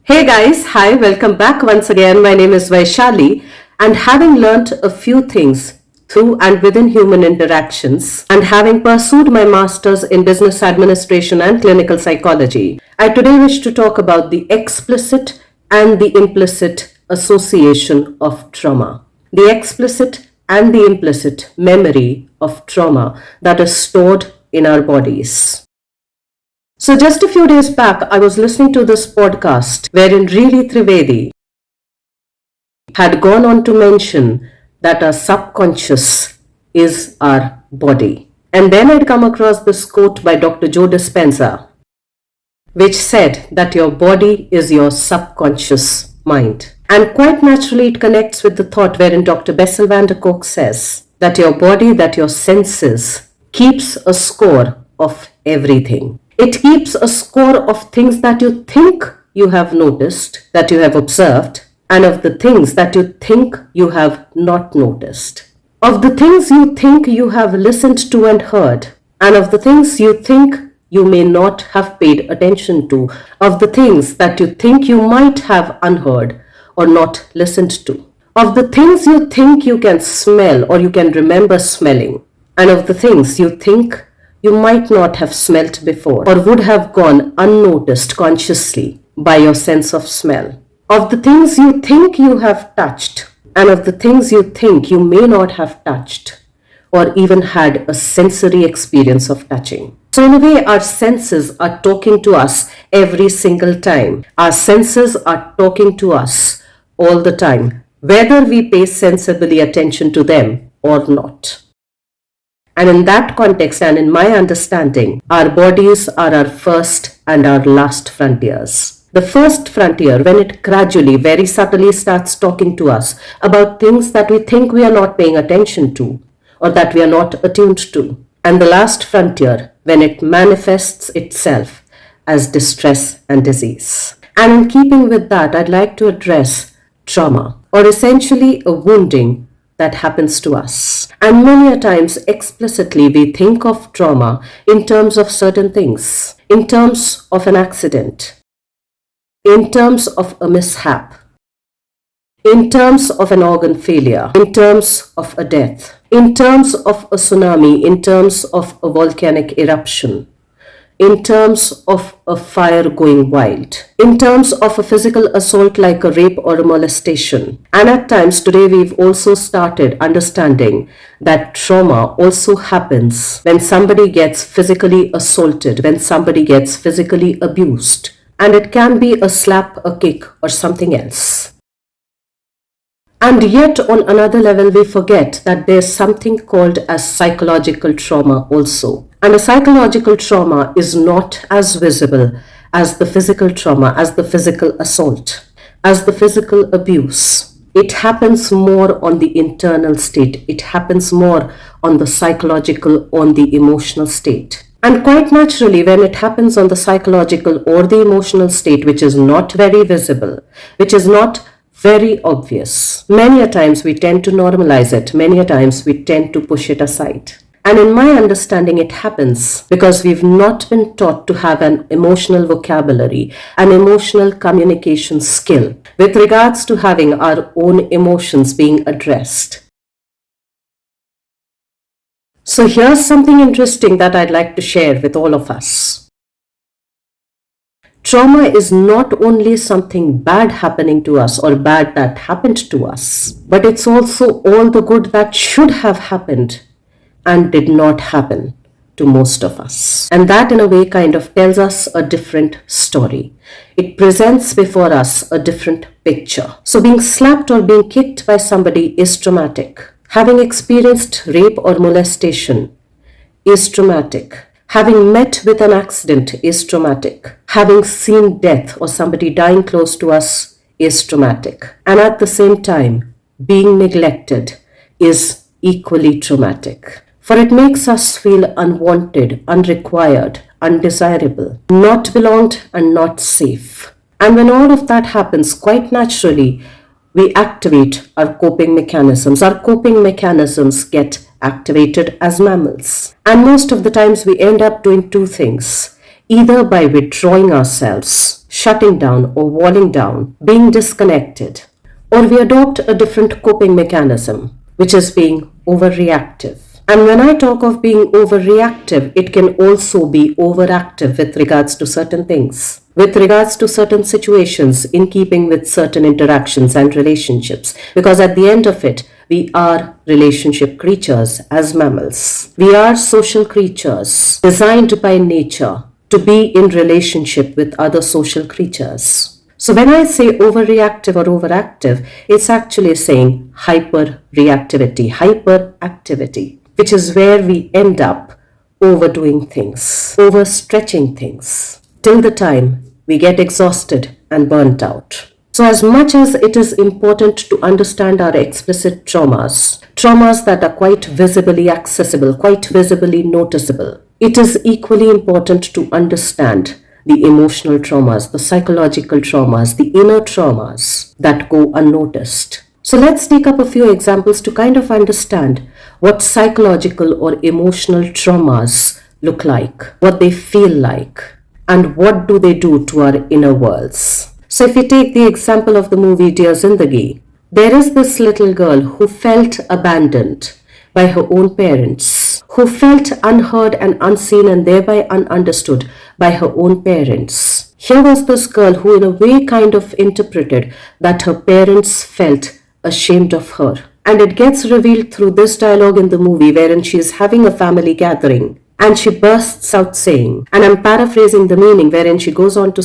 Hey guys, hi, welcome back once again. My name is Vaishali, and having learnt a few things through and within human interactions, and having pursued my master's in business administration and clinical psychology, I today wish to talk about the explicit and the implicit association of trauma. The explicit and the implicit memory of trauma that is stored in our bodies. So just a few days back, I was listening to this podcast wherein Riri Trivedi had gone on to mention that our subconscious is our body. And then I'd come across this quote by Dr. Joe Dispenza, which said that your body is your subconscious mind. And quite naturally, it connects with the thought wherein Dr. Bessel van der Kolk says that your body, that your senses, keeps a score of everything. It keeps a score of things that you think you have noticed, that you have observed, and of the things that you think you have not noticed. Of the things you think you have listened to and heard, and of the things you think you may not have paid attention to, of the things that you think you might have unheard or not listened to, of the things you think you can smell or you can remember smelling, and of the things you think you might not have smelt before or would have gone unnoticed consciously by your sense of smell. Of the things you think you have touched and of the things you think you may not have touched or even had a sensory experience of touching. So in a way, our senses are talking to us every single time. Our senses are talking to us all the time, whether we pay sensibly attention to them or not. And in that context and in my understanding, our bodies are our first and our last frontiers. The first frontier, when it gradually, very subtly starts talking to us about things that we think we are not paying attention to or that we are not attuned to. And the last frontier, when it manifests itself as distress and disease. And in keeping with that, I'd like to address trauma, or essentially a wounding that happens to us. And many a times explicitly we think of trauma in terms of certain things, in terms of an accident, in terms of a mishap, in terms of an organ failure, in terms of a death, in terms of a tsunami, in terms of a volcanic eruption, in terms of a fire going wild, in terms of a physical assault like a rape or a molestation. And at times today we've also started understanding that trauma also happens when somebody gets physically assaulted, when somebody gets physically abused. And it can be a slap, a kick, or something else. And yet on another level we forget that there's something called as psychological trauma also. And a psychological trauma is not as visible as the physical trauma, as the physical assault, as the physical abuse. It happens more on the internal state. It happens more on the psychological, on the emotional state. And quite naturally, when it happens on the psychological or the emotional state, which is not very visible, which is not very obvious, many a times we tend to normalize it. Many a times we tend to push it aside. And in my understanding, it happens because we've not been taught to have an emotional vocabulary, an emotional communication skill with regards to having our own emotions being addressed. So here's something interesting that I'd like to share with all of us. Trauma is not only something bad happening to us or bad that happened to us, but it's also all the good that should have happened and did not happen to most of us. And that in a way kind of tells us a different story. It presents before us a different picture. So being slapped or being kicked by somebody is traumatic. Having experienced rape or molestation is traumatic. Having met with an accident is traumatic. Having seen death or somebody dying close to us is traumatic. And at the same time, being neglected is equally traumatic. For it makes us feel unwanted, unrequired, undesirable, not belonged and not safe. And when all of that happens, quite naturally, we activate our coping mechanisms. Our coping mechanisms get activated as mammals. And most of the times we end up doing two things. Either by withdrawing ourselves, shutting down or walling down, being disconnected. Or we adopt a different coping mechanism, which is being overreactive. And when I talk of being overreactive, it can also be overactive with regards to certain things, with regards to certain situations, in keeping with certain interactions and relationships. Because at the end of it, we are relationship creatures as mammals. We are social creatures designed by nature to be in relationship with other social creatures. So when I say overreactive or overactive, it's actually saying hyperreactivity, hyperactivity, which is where we end up overdoing things, overstretching things, till the time we get exhausted and burnt out. So as much as it is important to understand our explicit traumas that are quite visibly accessible, quite visibly noticeable, it is equally important to understand the emotional traumas, the psychological traumas, the inner traumas that go unnoticed. So let's take up a few examples to kind of understand what psychological or emotional traumas look like, what they feel like, and what do they do to our inner worlds. So if we take the example of the movie Dear Zindagi, there is this little girl who felt abandoned by her own parents, who felt unheard and unseen and thereby ununderstood by her own parents. Here was this girl who in a way kind of interpreted that her parents felt ashamed of her. And it gets revealed through this dialogue in the movie wherein she is having a family gathering and she bursts out saying, and I'm paraphrasing the meaning, wherein she goes on to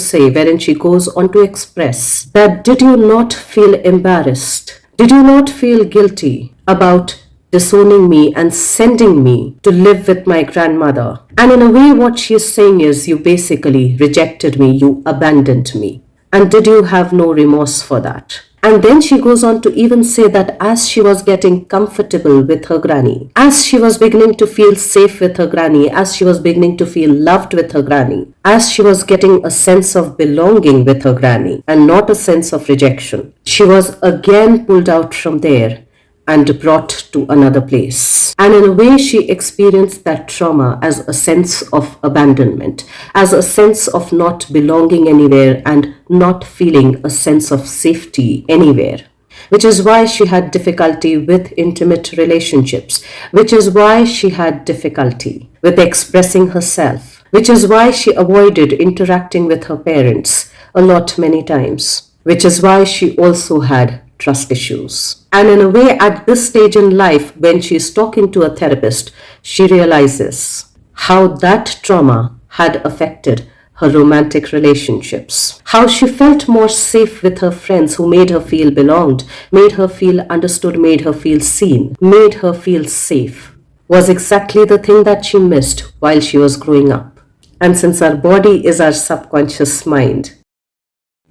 express that, did you not feel embarrassed? Did you not feel guilty about disowning me and sending me to live with my grandmother? And in a way, what she is saying is, you basically rejected me, you abandoned me. And did you have no remorse for that? And then she goes on to even say that as she was getting comfortable with her granny, as she was beginning to feel safe with her granny, as she was beginning to feel loved with her granny, as she was getting a sense of belonging with her granny and not a sense of rejection, she was again pulled out from there and brought to another place. And in a way, she experienced that trauma as a sense of abandonment, as a sense of not belonging anywhere and not feeling a sense of safety anywhere. Which is why she had difficulty with intimate relationships, which is why she had difficulty with expressing herself, which is why she avoided interacting with her parents a lot many times, which is why she also had trust issues. And in a way, at this stage in life, when she is talking to a therapist, she realizes how that trauma had affected her romantic relationships, how she felt more safe with her friends who made her feel belonged, made her feel understood, made her feel seen, made her feel safe, was exactly the thing that she missed while she was growing up. And since our body is our subconscious mind,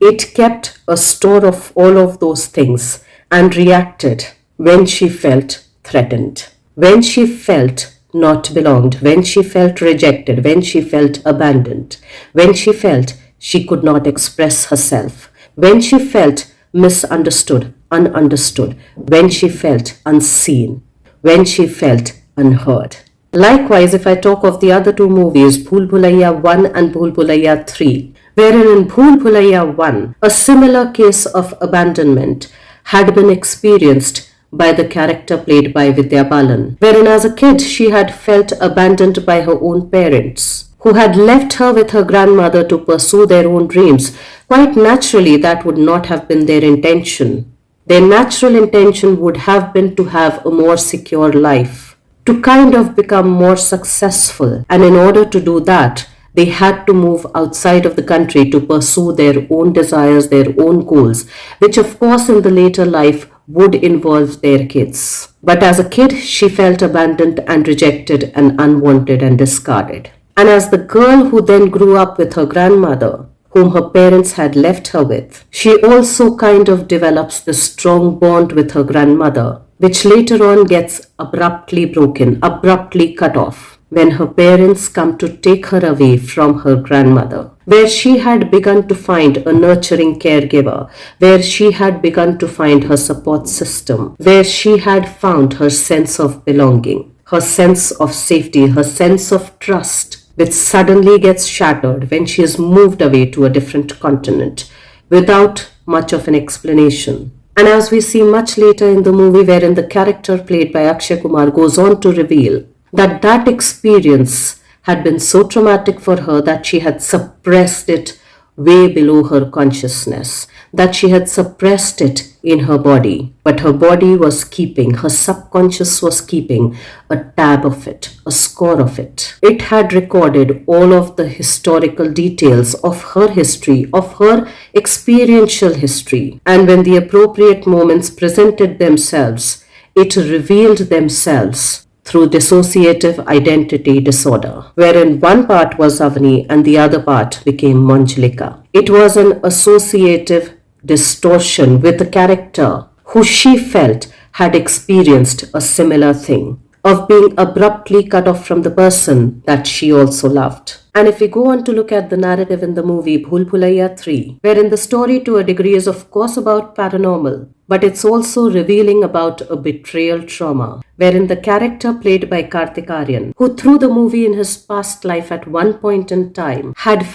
it kept a store of all of those things and reacted when she felt threatened, when she felt not belonged, when she felt rejected, when she felt abandoned, when she felt she could not express herself, when she felt misunderstood, ununderstood, when she felt unseen, when she felt unheard. Likewise, if I talk of the other two movies, Bhool Bhulaiya 1 and Bhool Bhulaiya 3, wherein in Bhool Bhulaiya 1, a similar case of abandonment had been experienced by the character played by Vidya Balan, wherein as a kid she had felt abandoned by her own parents, who had left her with her grandmother to pursue their own dreams. Quite naturally, that would not have been their intention. Their natural intention would have been to have a more secure life, to kind of become more successful, and in order to do that, they had to move outside of the country to pursue their own desires, their own goals, which of course in the later life would involve their kids. But as a kid, she felt abandoned and rejected and unwanted and discarded. And as the girl who then grew up with her grandmother, whom her parents had left her with, she also kind of develops this strong bond with her grandmother, which later on gets abruptly broken, abruptly cut off, when her parents come to take her away from her grandmother, where she had begun to find a nurturing caregiver, where she had begun to find her support system, where she had found her sense of belonging, her sense of safety, her sense of trust, which suddenly gets shattered when she is moved away to a different continent without much of an explanation. And as we see much later in the movie, wherein the character played by Akshay Kumar goes on to reveal that that experience had been so traumatic for her that she had suppressed it way below her consciousness, that she had suppressed it in her body. But her body was keeping, her subconscious was keeping a tab of it, a score of it. It had recorded all of the historical details of her history, of her experiential history. And when the appropriate moments presented themselves, it revealed themselves through dissociative identity disorder, wherein one part was Avani and the other part became Manjulika. It was an associative distortion with a character who she felt had experienced a similar thing, of being abruptly cut off from the person that she also loved. And if we go on to look at the narrative in the movie Bhool Bhulaiya 3, wherein the story to a degree is of course about paranormal, but it's also revealing about a betrayal trauma, wherein the character played by Kartik Aaryan, who through the movie in his past life at one point in time had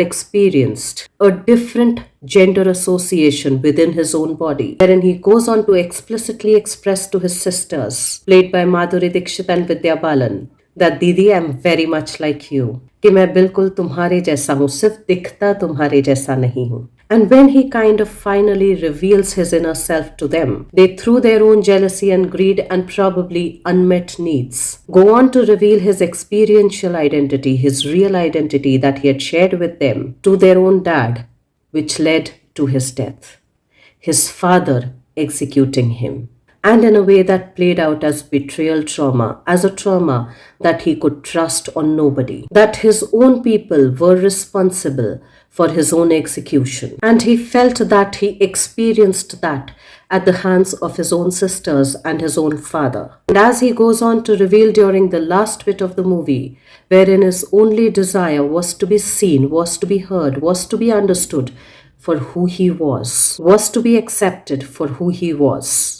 experienced a different gender association within his own body, wherein he goes on to explicitly express to his sisters, played by Madhuri Dixit and Vidya Balan, that दीदी I am very much like you, कि मैं बिल्कुल तुम्हारे जैसा हूँ, सिर्फ दिखता तुम्हारे जैसा नहीं हूँ. And when he kind of finally reveals his inner self to them, they, through their own jealousy and greed and probably unmet needs, go on to reveal his experiential identity, his real identity that he had shared with them, to their own dad, which led to his death, his father executing him. And in a way that played out as betrayal trauma, as a trauma that he could trust on nobody, that his own people were responsible for his own execution. And he felt that he experienced that at the hands of his own sisters and his own father. And as he goes on to reveal during the last bit of the movie, wherein his only desire was to be seen, was to be heard, was to be understood for who he was to be accepted for who he was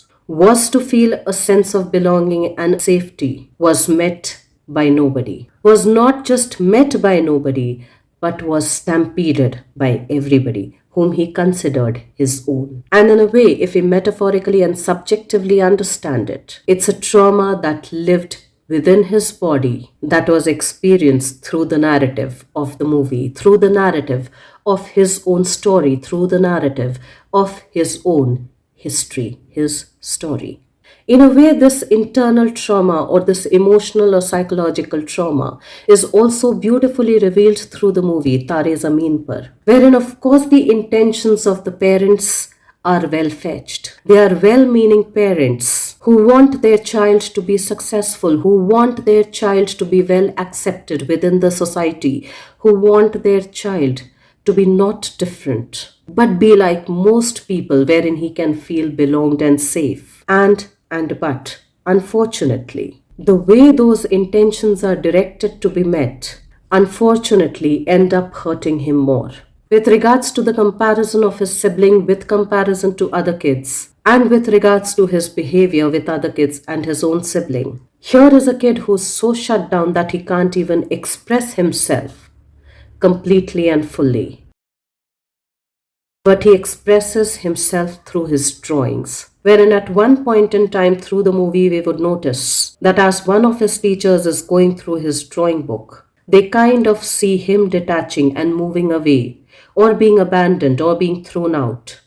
to feel a sense of belonging and safety, was met by nobody, was not just met by nobody, but was stampeded by everybody whom he considered his own. And in a way, if we metaphorically and subjectively understand it, it's a trauma that lived within his body, that was experienced through the narrative of the movie, through the narrative of his own story, through the narrative of his own history, his story. In a way, this internal trauma or this emotional or psychological trauma is also beautifully revealed through the movie Tare Zameen Par, wherein of course the intentions of the parents are well fetched. They are well-meaning parents who want their child to be successful, who want their child to be well accepted within the society, who want their child to be not different, but be like most people, wherein he can feel belonged and safe. But unfortunately, the way those intentions are directed to be met, unfortunately end up hurting him more. With regards to the comparison of his sibling with comparison to other kids, and with regards to his behavior with other kids and his own sibling, here is a kid who's so shut down that he can't even express himself completely and fully. But he expresses himself through his drawings, wherein at one point in time through the movie we would notice that as one of his teachers is going through his drawing book, they kind of see him detaching and moving away, or being abandoned or being thrown out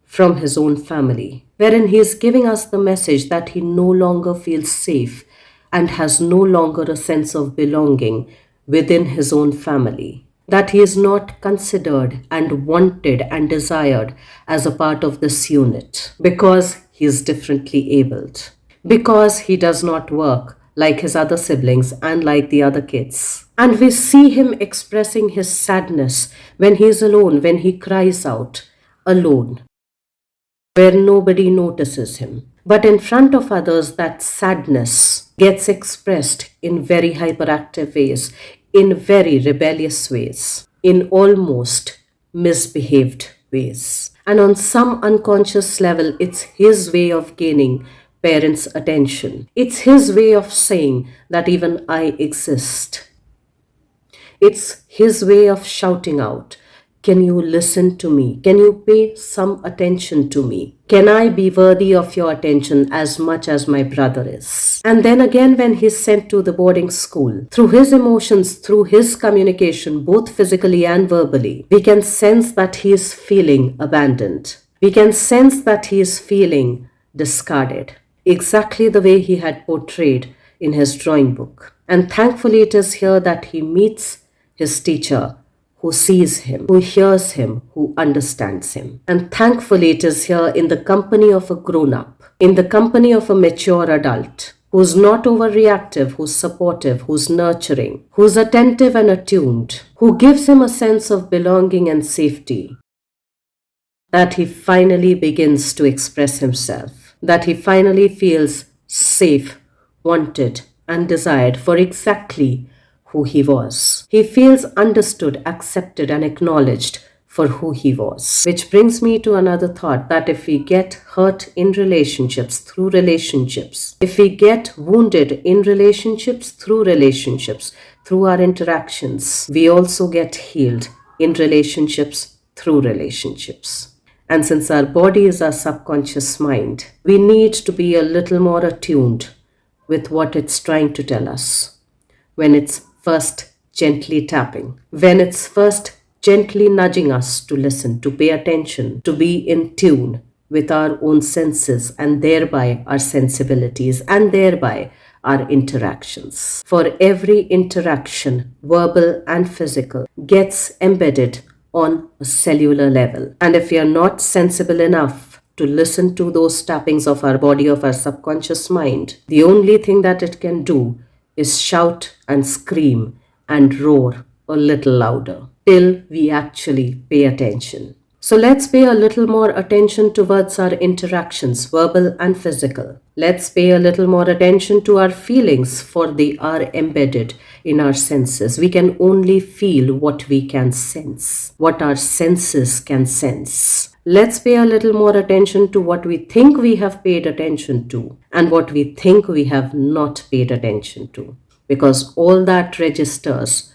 from his own family, wherein he is giving us the message that he no longer feels safe and has no longer a sense of belonging within his own family, that he is not considered and wanted and desired as a part of this unit because he is differently abled, because he does not work like his other siblings and like the other kids. And we see him expressing his sadness when he is alone, when he cries out, alone, where nobody notices him. But in front of others, that sadness gets expressed in very hyperactive ways, in very rebellious ways, in almost misbehaved ways. And on some unconscious level, it's his way of gaining parents' attention. It's his way of saying that even I exist. It's his way of shouting out, can you listen to me? Can you pay some attention to me? Can I be worthy of your attention as much as my brother is? And then again, when he's sent to the boarding school, through his emotions, through his communication, both physically and verbally, we can sense that he is feeling abandoned. We can sense that he is feeling discarded, exactly the way he had portrayed in his drawing book. And thankfully, it is here that he meets his teacher, who sees him, who hears him, who understands him. And thankfully, it is here in the company of a grown up, in the company of a mature adult, who's not overreactive, who's supportive, who's nurturing, who's attentive and attuned, who gives him a sense of belonging and safety, that he finally begins to express himself, that he finally feels safe, wanted, and desired for exactly who he was. He feels understood, accepted, and acknowledged for who he was. Which brings me to another thought, that if we get hurt in relationships, through relationships, if we get wounded in relationships, through our interactions, we also get healed in relationships, through relationships. And since our body is our subconscious mind, we need to be a little more attuned with what it's trying to tell us. When it's first gently tapping, when it's first gently nudging us to listen, to pay attention, to be in tune with our own senses and thereby our sensibilities and thereby our interactions. For every interaction, verbal and physical, gets embedded on a cellular level. And if we are not sensible enough to listen to those tappings of our body, of our subconscious mind, the only thing that it can do is shout and scream and roar a little louder till we actually pay attention. So let's pay a little more attention towards our interactions, verbal and physical. Let's pay a little more attention to our feelings, for they are embedded in our senses. We can only feel what we can sense, what our senses can sense. Let's pay a little more attention to what we think we have paid attention to and what we think we have not paid attention to, because all that registers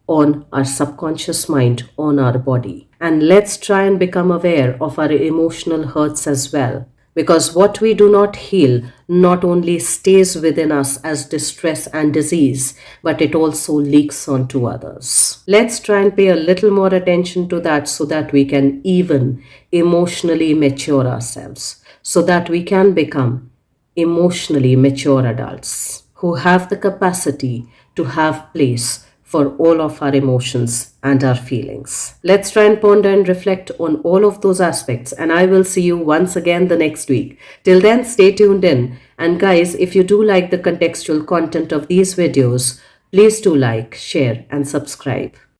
on our subconscious mind, on our body. And let's try and become aware of our emotional hurts as well, because what we do not heal not only stays within us as distress and disease, but it also leaks onto others. Let's try and pay a little more attention to that, so that we can even emotionally mature ourselves, so that we can become emotionally mature adults who have the capacity to have place for all of our emotions and our feelings. Let's try and ponder and reflect on all of those aspects, and I will see you once again the next week. Till then, stay tuned in. And guys, if you do like the contextual content of these videos, please do like, share, and subscribe.